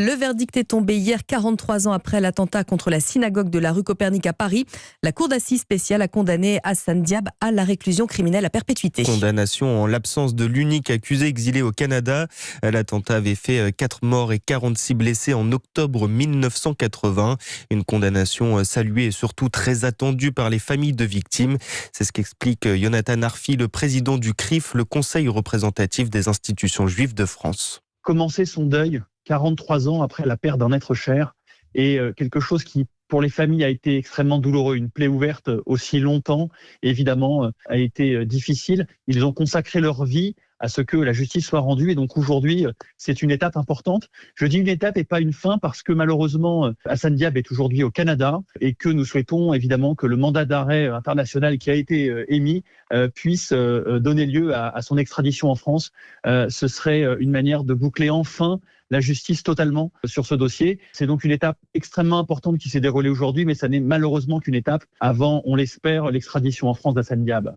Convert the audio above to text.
Le verdict est tombé hier, 43 ans après l'attentat contre la synagogue de la rue Copernic à Paris. La cour d'assises spéciale a condamné Hassan Diab à la réclusion criminelle à perpétuité. Condamnation en l'absence de l'unique accusé exilé au Canada. L'attentat avait fait 4 morts et 46 blessés en octobre 1980. Une condamnation saluée et surtout très attendue par les familles de victimes. C'est ce qu'explique Jonathan Arfi, le président du CRIF, le Conseil représentatif des institutions juives de France. Commencer son deuil 43 ans après la perte d'un être cher est quelque chose qui, pour les familles, a été extrêmement douloureux. Une plaie ouverte aussi longtemps, évidemment, a été difficile. Ils ont consacré leur vie à ce que la justice soit rendue. Et donc aujourd'hui, c'est une étape importante. Je dis une étape et pas une fin parce que malheureusement, Hassan Diab est aujourd'hui au Canada et que nous souhaitons évidemment que le mandat d'arrêt international qui a été émis puisse donner lieu à son extradition en France. Ce serait une manière de boucler enfin la justice totalement sur ce dossier. C'est donc une étape extrêmement importante qui s'est déroulée aujourd'hui, mais ça n'est malheureusement qu'une étape avant, on l'espère, l'extradition en France d'Hassan Diab.